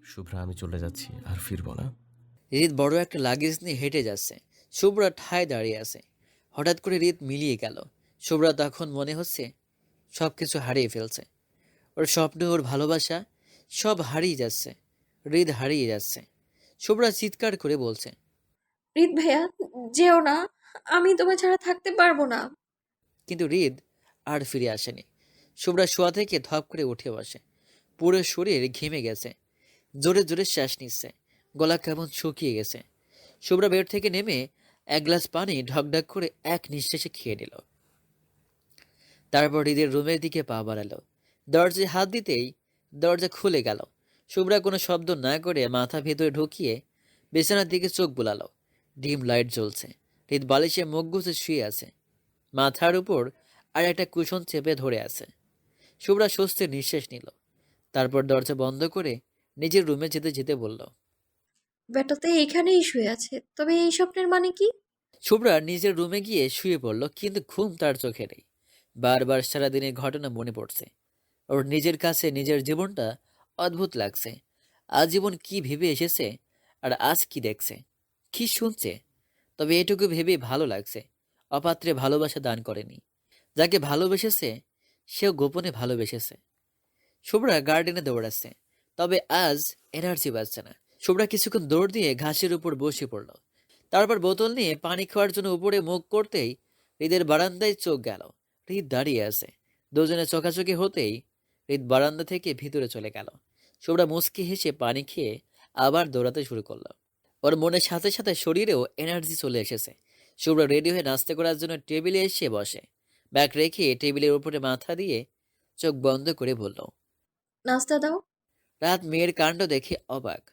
শুভ্রা, আমি চলে যাচ্ছি, আর ফিরবো না। হৃদ বড় একটা লাগেজ নিয়ে হেঁটে যাচ্ছে। শুভ্রা ঠায় দাঁড়িয়ে আছে। হঠাৎ করে হৃদ মিলিয়ে গেল। শুভ্রা তখন মনে হচ্ছে সবকিছু হারিয়ে ফেলছে। ওর স্বপ্ন, ওর ভালোবাসা সব হারিয়ে যাচ্ছে। হৃদ হারিয়ে যাচ্ছে। শুভ্রা চিৎকার করে বলছে। রিত ভাইয়া, যেও না, আমি তোমায় ছাড়া থাকতে পারবো না। কিন্তু হৃদ আর ফিরে আসেনি। শুভ্রা শোয়া থেকে ধপ করে উঠে বসে। পুরো শরীর ঘেমে গেছে। জোরে জোরে শ্বাস নিচ্ছে। গলা কেমন শুকিয়ে গেছে। শুভ্রা বেড থেকে নেমে এক গ্লাস পানি ঢকঢক করে এক নিঃশ্বাসে খেয়ে নিল। তারপর হৃদের রুমের দিকে পা বাড়ালো। দরজায় হাত দিতেই দরজা খুলে গেল। শুভ্রা কোনো শব্দ না করে মাথা ভেতরে ঢুকিয়ে বিছানার দিকে চোখ বুলালো। ডিম লাইট জ্বলছে। হৃদ বালিশে মুখ গুজে শুয়ে আছে। মাথার উপর আর একটা কুশন চেপে ধরে আছে। শুভ্রা স্বস্তির নিঃশ্বাস নিল। তারপর দরজা বন্ধ করে নিজের রুমে যেতে যেতে বলল। বেটাতে এখানেই শুয়ে আছে, তবে এই স্বপ্নের মানে কি? শুভ্রা নিজের রুমে গিয়ে শুয়ে পড়ল, কিন্তু ঘুম তার চোখে নেই। বারবার সারাদিনের ঘটনা মনে পড়ছে। ওর নিজের কাছে নিজের জীবনটা অদ্ভুত লাগছে। আজীবন কি ভেবে এসেছে, আর আজ কি দেখছে, কি শুনছে। তবে এটুকু ভেবে ভালো লাগছে, অপাত্রে ভালোবাসা দান করেনি। যাকে ভালোবেসেছে সেও গোপনে ভালোবেসেছে। শুভ্রা গার্ডেনে দৌড়াচ্ছে, তবে আজ এনার্জি পাচ্ছে না। শুভ্রা কিছুক্ষণ দৌড় দিয়ে ঘাসের উপর বসে পড়ল। তারপর বোতল নিয়ে পানি খাওয়ার জন্য উপরে মুখ করতেই হৃদের বারান্দায় চোখ গেল। হৃদ দাঁড়িয়ে আছে। দুজনে চোখাচোখি হতেই হৃদ বারান্দা থেকে ভিতরে চলে গেল। শুভ্রা মুচকি হেসে পানি খেয়ে আবার দৌড়াতে শুরু করলো। ওর মনের সাথে সাথে শরীরেও এনার্জি চলে এসেছে। শুভ্রা রেডি হয়ে নাস্তা করার জন্য টেবিলে এসে বসে। ব্যাগ রেখে টেবিলের উপরে মাথা দিয়ে চোখ বন্ধ করে বলল। নাস্তা দাও। রাত মেয়ের কাণ্ড দেখে অবাক।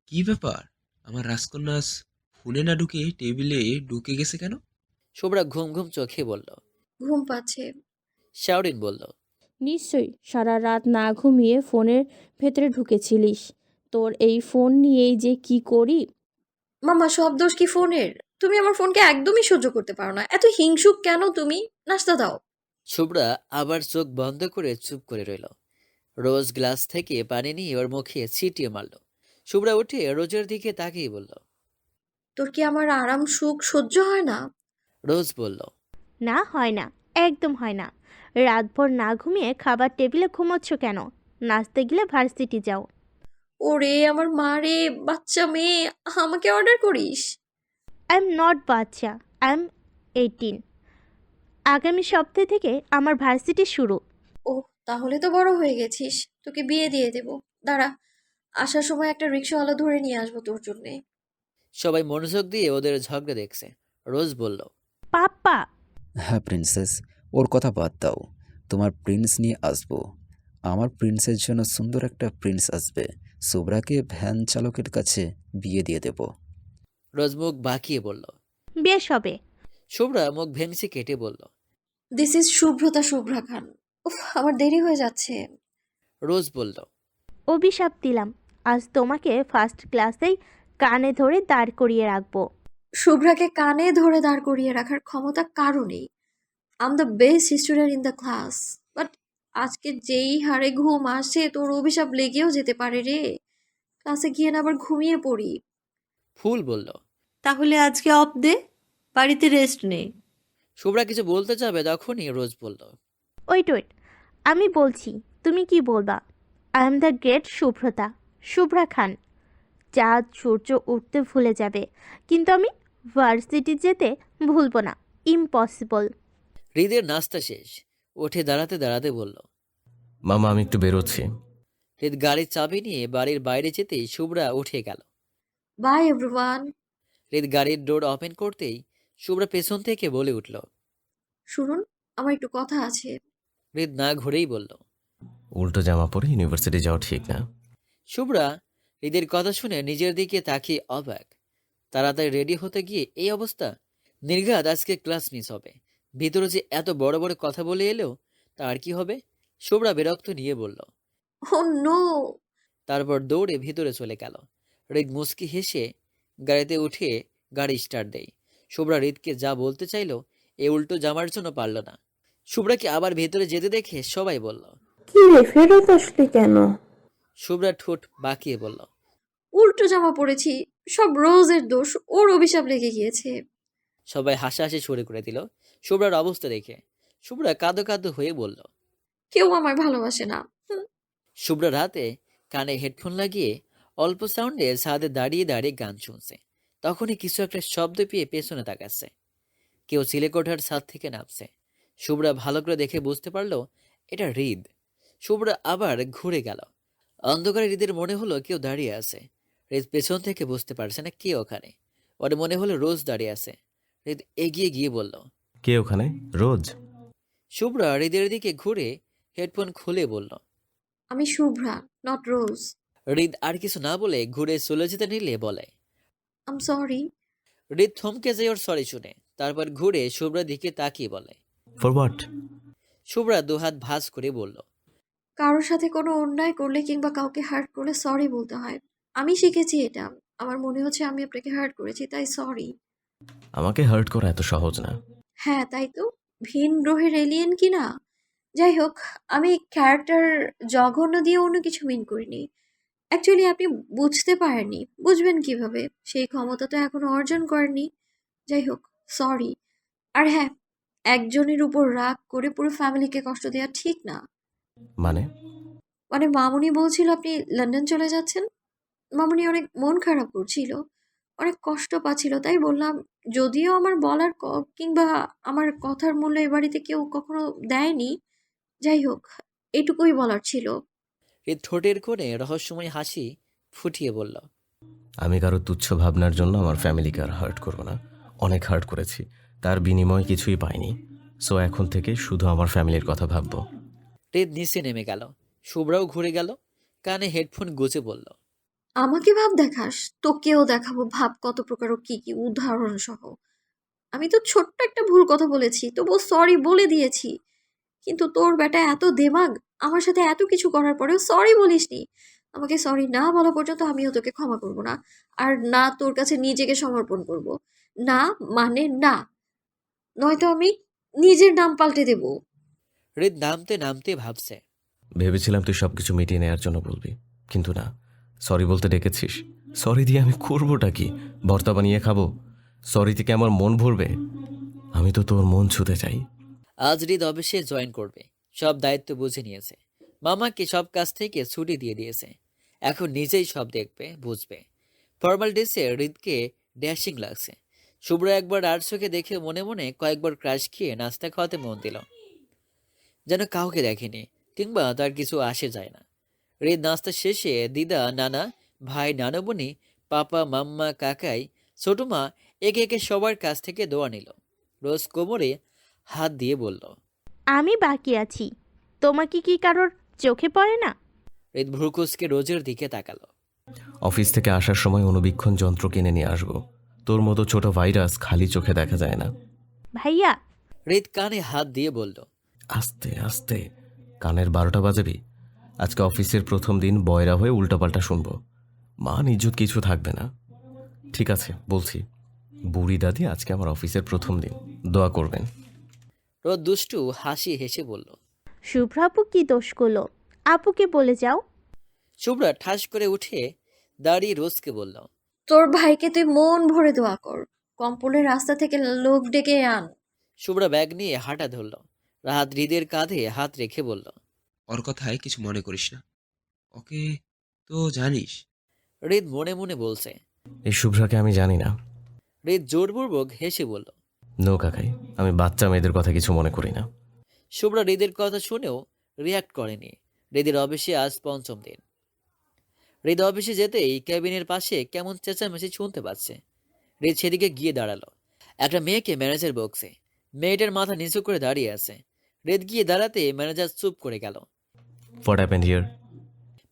কি ব্যাপার? আমার রাজকন্যা আজ ফোনে না ঢুকে টেবিলে ঢুকে গেছে কেন? শুভ্রা ঘুম ঘুম চোখে বলল। ঘুম পাচ্ছে। শাওরিন বলল। নিশ্চয়ই সারা রাত না ঘুমিয়ে ফোনের ভেতরে ঢুকেছিলিস। তোর এই ফোন নিয়েই যে কি করি। মামা, সব দোষ কি ফোনের? তুমি আমার ফোনকে একদমই সহ্য করতে পারো না। এত হিংসুক কেন তুমি? নাস্তা দাও। শুভ্রা আবার চোখ বন্ধ করে চুপ করে রইল। রোজ গ্লাস থেকে পানি নিয়ে ওর মুখে ছিটিয়ে মারল। শুভ্রা উঠে রোজের দিকে তাকিয়ে বলল। তোর কি আমার আরাম সুখ সহ্য হয় না? রোজ বলল। না, হয় না, একদম হয় না। রাতভর না ঘুমিয়ে খাবার টেবিলে ঘুমোচ্ছ কেন? নাচতে গেলে ভার্সিটি যাও। ওরে আমার মা রে, বাচ্চা মেয়ে, আমাকে অর্ডার করিস? আই এম নট বাচ্চা, আই এম 18। আগামী সপ্তাহ থেকে আমার ভার্সিটি শুরু। ও, তাহলে তো বড় হয়ে গেছিস। তোকে বিয়ে দিয়ে দেব। দাঁড়া, আসার সময় একটা রিক্সাওয়ালা ধরে নিয়ে আসবো তোর জন্যে। সবাই মনোযোগ দিয়ে ওদের ঝগড়া দেখছে। রোজ বলল। পাপ্পা। হ্যাঁ প্রিন্সেস, ওর কথা বাদ দাও। তোমার প্রিন্স নিয়ে আসবো। আমার প্রিন্সের জন্য সুন্দর একটা প্রিন্স আসবে। শুভ্রাকে ভ্যান চালকের কাছে বিয়ে দিয়ে দেব। রোজ মুখ বাঁকিয়ে বলল। বেশ হবে। শুভ্রা মুখ ভেঙচি কেটে বলল। দিস ইজ শুভ্রতা শুভ্রা খান। উফ, আমার দেরি হয়ে যাচ্ছে। রোজ বলল। অভিশাপ দিলাম, আজ তোমাকে ফার্স্ট ক্লাসেই কানে ধরে দাঁড় করিয়ে রাখবো। শুভ্রাকে কানে ধরে দাঁড় করিয়ে রাখার ক্ষমতা কারো নেই। I'm the best student in the class. But আজকে যেই হারে ঘুম আসে, তোর অভিশাপ লেগেও যেতে পারে রে। ক্লাসে গিয়ে না আবার ঘুমিয়ে পড়ি। ফুল বলল। তাহলে আজকে অফ দে, বাড়িতে রেস্ট নে। শুভ্রা কিছু বলতে যাবে, তখনই রোজ বলল। ওয়েট ওয়েট, আমি বলছি, তুমি কি বলবা? I am the great Shubhrata, Shubhra Khan. চাঁদ সূর্য উঠতে ভুলে যাবে, কিন্তু আমি ভার্সিটি যেতে ভুলবো না। ইম্পসিবল। হৃদের নাস্তা শেষ। উঠে দাঁড়াতে দাঁড়াতে বলল। মামা, আমি একটু বেরোচ্ছি। হৃদ গাড়ির চাবি নিয়ে বাড়ির বাইরে যেতেই শুভ্রা উঠে গেল। By everyone. হৃদ গাড়ির ডোর ওপেন করতেই শুভ্রা পেছন থেকে বলে উঠল। শুনুন, আমার একটু কথা আছে। হৃদ না ঘুরেই বলল। উল্টো জামা পরে ইউনিভার্সিটি যাওয়া ঠিক না। শুভ্রা হৃদের কথা শুনে নিজের দিকে তাকিয়ে অবাক। তাড়াতাড়ি রেডি হতে গিয়ে এই অবস্থা। নির্ঘাত আজকে ক্লাস মিস হবে। ভিতরে যে এত বড় বড় কথা বলে এলো, তার কি হবে? শুভ্রা বিরক্ত নিয়ে বলল। ও নো। তারপর দৌড়ে ভিতরে চলে গেল। হৃদ মুচকি হেসে গাড়িতে উঠে গাড়ি স্টার্ট দেয়। শুভ্রা হৃদকে যা বলতে চাইলো এ উল্টো জামার জন্য পারল না। শুভ্রাকে আবার ভেতরে যেতে দেখে সবাই বলল। কি রে, ফেরত আসলি কেন? শুভ্রা ঠোঁট বাঁকিয়ে বলল। উল্টো জামা পরেছি, সব রোজের দোষ, ওর অভিশাপ লেগে গিয়েছে। সবাই হাসাহাসি শুরু করে দিল শুভ্রার অবস্থা দেখে। শুভ্রা কাঁদো কাঁদো হয়ে বলল। কেউ আমায় ভালোবাসে না। শুভ্রা রাতে কানে হেডফোন লাগিয়ে অল্প সাউন্ডে ছাদে দাঁড়িয়ে দাঁড়িয়ে গান শুনছে। তখনই কিছু একটা শব্দ পেয়ে পেছনে তাকাচ্ছে। কেউ চিলেকোঠার ছাদ থেকে নামছে। শুভ্রা ভালো করে দেখে বুঝতে পারলো এটা হৃদ। শুভ্রা আবার ঘুরে গেল। অন্ধকারে হৃদের মনে হলো কেউ দাঁড়িয়ে আছে। হৃদ পেছন থেকে বুঝতে পারছে না কে ওখানে। ওর মনে হলো রোজ দাঁড়িয়ে আছে। হৃদ এগিয়ে গিয়ে বলল। কে ওখানে? রোজ? শুভ্রা হৃদের দিকে ঘুরে হেডফোন খুলে বলল। আমি শুভ্রা, নট রোজ। হৃদ আর কিছু না বলে ঘুরে চলে যেতে নিলে বলে। আম সরি। হৃদ থমকে যায় ওর সরি শুনে। তারপর ঘুরে শুভ্রার দিকে তাকিয়ে বলে। For what? শুভ্রা দুহাত ভাঁজ করে বলল। কারোর সাথে কোনো অন্যায় করলে কিংবা কাউকে হার্ট করলে সরি বলতে হয়। আমি শিখেছি এটা। আমার মনে হচ্ছে আমি আপনাকে হার্ট করেছি, তাই সরি। আমাকে হার্ট করা এত সহজ না। হ্যাঁ, তাই তো। ভিন গ্রহের এলিয়েন কি না? যাই হোক, আমি ক্যারেক্টার জঘন্য দিয়ে অন্য কিছু মিন করিনি। অ্যাকচুয়ালি আপনি বুঝতে পারেননি। বুঝবেন কিভাবে? সেই ক্ষমতা তো এখনো অর্জন করেননি। যাই হোক, সরি। আর হ্যাঁ, একজনের উপর রাগ করে পুরো ফ্যামিলিকে কষ্ট দেওয়া ঠিক না। মানে? মানে মামুনি বলছিল আপনি লন্ডন চলে যাচ্ছেন। মামুনি অনেক মন খারাপ করছিল, অনেক কষ্ট পাচ্ছিল, তাই বললাম। যদিও আমার বলার কিংবা আমার কথার মূল্য এ বাড়িতে কেউ কখনো দেয়নি। যাই হোক, এটুকুই বলার ছিল। হৃদ ঠোঁটের কোণে রহস্যময় হাসি ফুটিয়ে বলল। আমি কারো তুচ্ছ ভাবনার জন্য আমার ফ্যামিলিকে আর হার্ট করব না। অনেক হার্ট করেছি, তার বিনিময়ে কিছুই পাইনি। সো এখন থেকে শুধু আমার ফ্যামিলির কথা ভাববো। হৃদ নিচে নেমে গেল। শুভ্রাও ঘুরে গেল। কানে হেডফোন গুজে বলল। আমাকে ভাব দেখাস, তোকেও দেখাবো ভাব কত প্রকার ও কি কি উদাহরণ সহ। আমি তো ছোট্ট একটা ভুল কথা বলেছি, তবুও সরি বলে দিয়েছি। কিন্তু তোর বেটা এত দেমাগ, আমার সাথে এত কিছু করার পরেও সরি বলিসনি। আমাকে সরি না বলা পর্যন্ত আমিও তোকে ক্ষমা করব না। আর না তোর কাছে নিজেকে সমর্পণ করব। না মানে না, নয়তো আমি নিজের নাম পাল্টে দেব। হৃদ নামতে নামতে ভাবছে। ভেবেছিলাম তুই সব কিছু মিটিয়ে নেওয়ার জন্য বলবি, কিন্তু না। সরি বলতে ডেকেছিস। সরি দিয়ে আমি করবোটা কি? ভর্তা বানিয়ে খাবো? সরি থেকে আমার মন ভরবে? আমি তো তোর মন ছুতে চাই। আজ হৃদ অফিসে জয়েন করবে। সব দায়িত্ব বুঝে নিয়েছে। মামাকে সব কাজ থেকে ছুটি দিয়ে দিয়েছে। এখন নিজেই সব দেখবে, বুঝবে। ফর্মাল ড্রেসে হৃদকে ড্যাশিং লাগছে। শুভ্র একবার আর্টসকে দেখে মনে মনে কয়েকবার ক্রাশ খেয়ে নাস্তা খাওয়াতে মন দিল। যেন কাউকে দেখেনি কিংবা তার কিছু আসে যায় না। হৃদ নাস্তা শেষে দিদা, নানা, ভাই, নানবনি, পাপা, মাম্মা, কাকাই, ছোটমা একে একে সবার কাছ থেকে দোয়া নিল। রোজ কোমরে হাত দিয়ে বলল। আমি বাকি আছি। তোমাকে কি কারোর চোখে পড়ে না? হৃদ ভ্রুকুসকে রোজের দিকে তাকালো। অফিস থেকে আসার সময় অনুবীক্ষণ যন্ত্র কিনে নিয়ে আসবো। তোর মতো ছোট ভাইরাস খালি চোখে দেখা যায় না। ভাইয়া। হৃদ কানে হাত দিয়ে বলল। আস্তে আস্তে, কানের 12টা বাজাবি। আজকে অফিসের প্রথম দিন, বয়রা হয়ে উল্টাপাল্টা শুনবো। মান ইজ্জত কিছু থাকবে না। ঠিক আছে বলছি, বুড়ি দাদি আজকে আমার অফিসের প্রথম দিন, দোয়া করবেন। রোদ দুষ্টু হাসি হেসে বলল। শুভ্র আপু কি দোষ করলো? আপুকে বলে যাও। শুভ্রা ঠাস করে উঠে দাঁড়িয়ে রোজকে বলল। তোর ভাইকে তুই মন ভরে দোয়া কর। কম্পনের রাস্তা থেকে লোক ডেকে আন। শুভ্রা ব্যাগ নিয়ে হাঁটা ধরল। রাহাত হৃদের কাঁধে হাত রেখে বলল। ওর কথায় কিছু মনে করিস না, ওকে তো জানিস। হৃদ মনে মনে বলছে। এই শুভ্রাকে আমি জানি না। হৃদ জোরপূর্বক হেসে বলল। নো কাকাই, আমি বাচ্চা মেয়েদের কথা কিছু মনে করি না। শুভ্রা হৃদের কথা শুনেও রিয়াক্ট করেনি। হৃদের অফিসে আজ পঞ্চম দিন। হৃদ অফিসে যেতেই ক্যাবিনের পাশে কেমন চেঁচামেচি শুনতে পাচ্ছে। হৃদ সেদিকে গিয়ে দাঁড়ালো। একটা মেয়েকে ম্যানেজার বক্সে। মেয়েটার মাথা নিচু করে দাঁড়িয়ে আছে। হৃদ গিয়ে দাঁড়াতে ম্যানেজার চুপ করে গেল। What happened here?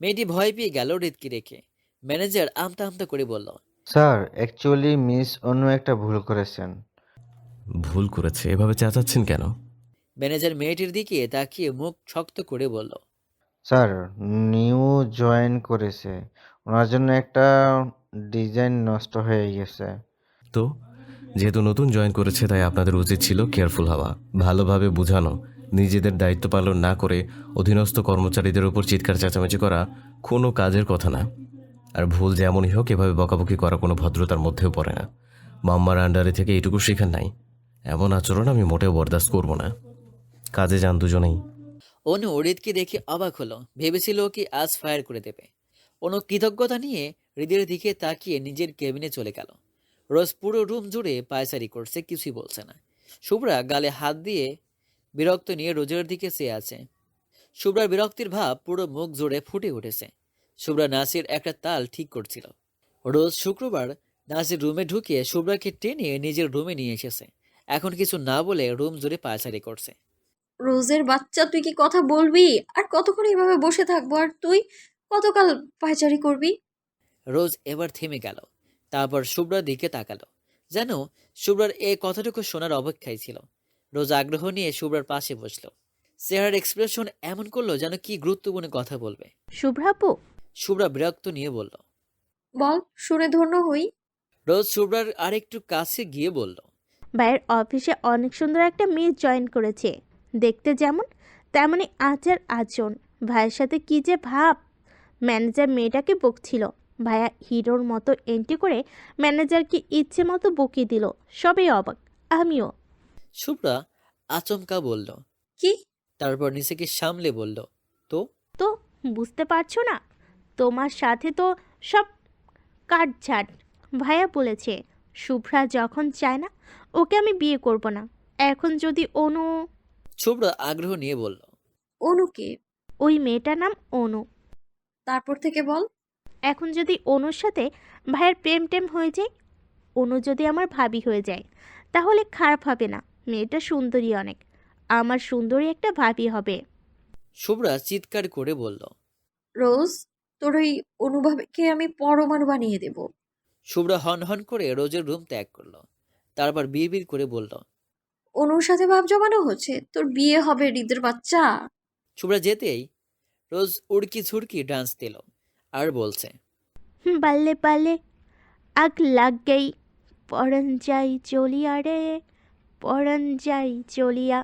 মেয়েটি ভয় পেয়ে গেল হৃদকে রেখে। ম্যানেজার আমতা আমতা করে বলল। স্যার, অ্যাকচুয়ালি মিস অন্য একটা ভুল করেছেন। ভুল করেছে? এভাবে চেঁচাচ্ছেন কেন? ম্যানেজার মেয়েটির দিকে তাকিয়ে মুখ শক্ত করে বলল। স্যার, নিউ জয়েন করেছে, ওনার জন্য একটা ডিজাইন নষ্ট হয়ে গেছে। তো যেহেতু নতুন জয়েন করেছে, তাই আপনাদের উচিত ছিল কেয়ারফুল হওয়া, ভালোভাবে বোঝানো। নিজেদের দায়িত্ব পালন না করে অধীনস্থ কর্মচারীদের উপর চিৎকার চেঁচামেচি করা কোনো কাজের কথা না। আর ভুল যেমনই হোক এভাবে বকাবকি করা কোনো ভদ্রতার মধ্যেও পড়ে না। মাম্মার আন্ডারে থেকে এইটুকু শেখার নাই। এমন আচরণ আমি মোটেও বরদাস্ত করব না। কাজে যান দুজনেই। অনু হৃদকে দেখে অবাক হলো, ভেবেছিল কি আজ ফায়ার করে দেবে। অনু কৃতজ্ঞতা নিয়ে হৃদের দিকে তাকিয়ে নিজের কেবিনে চলে গেল। রোজ পুরো রুম জুড়ে পায়চারি করছে, কিছুই বলছে না। শুভ্রা গালে হাত দিয়ে বিরক্ত নিয়ে রোজের দিকে চেয়ে আছে। শুভ্রার বিরক্তির ভাব পুরো মুখ জুড়ে ফুটে উঠেছে। শুভ্রা নাচের একটা তাল ঠিক করছিল। রোজ শুক্রবার নাচের রুমে ঢুকিয়ে শুভ্রাকে টেনে নিজের রুমে নিয়ে এসেছে। এখন কিছু না বলে রুম জুড়ে পায়চারি করছে। রোজের বাচ্চা, তুই কি কথা বলবি? আর কতক্ষণ এইভাবে বসে থাকবো? আর তুই কতকাল পায়চারি করবি? রোজ এবার থেমে গেল, তারপর শুভ্রার দিকে তাকালো, যেন শুভ্রার এই কথাটুকু শোনার অপেক্ষায় ছিল। রোজ আগ্রহ নিয়ে শুভ্রার পাশে বসলো। চেহারার এক্সপ্রেশন এমন করলো যেন কি গুরুত্বপূর্ণ কথা বলবে। শুভ্রাপু, শুভ্রা বিরক্ত নিয়ে বলল। বল, শুনে ধন্য হই। রোজ শুভ্রার আরেকটু কাছে গিয়ে বলল। ভাইয়ের অফিসে অনেক সুন্দর একটা মেয়ে জয়েন করেছে। দেখতে যেমন তেমনই আচার আচরণ। ভাইয়ের সাথে কি যে ভাব। ম্যানেজার মেয়েটাকে বকছিল। ভাইয়া হিরোর মতো এন্ট্রি করে ম্যানেজারকে ইচ্ছে মতো বকিয়ে দিল। সবই অবাক, আমিও। শুভ্রা আচমকা বলল। কি? তারপর নিজেকে সামলে বলল, তো তো বুঝতে পারছো না? তোমার সাথে তো সব কাটছাট। ভাইয়া বলেছে শুভ্রা যখন চায় না ওকে আমি বিয়ে করব না। এখন যদি অনু, শুভ্রা আগ্রহ নিয়ে বলল। অনুকে? ওই মেয়েটার নাম অনু, তারপর থেকে বল। এখন যদি অনুর সাথে ভাইয়ের প্রেম টেম হয়ে যায়, অনু যদি আমার ভাবি হয়ে যায়, তাহলে খারাপ হবে না। মেয়েটা সুন্দরী অনেক, আমার সুন্দরী একটা ভাবি হবে। শুভ্রা চিৎকার করে বলল। রোজ, তোর ওই অনুভবকে আমি পরমাণু বানিয়ে দেব। শুভ্রা হন হন করে রোজের রুম ত্যাগ করলো। তারপর বিড়বিড় করে বলল। অনুর সাথে ভাব জমানো হচ্ছে, তোর বিয়ে হবে হৃদের বাচ্চা। শুভ্রা যেতেই রোজ উড়কি ঝুড়কি ডান্স দিল আর বলছে। বাল্লে বাল্লে আগ লাগ গেই, পরন যাই চলিয়া রে, পরন যাই চলিয়া।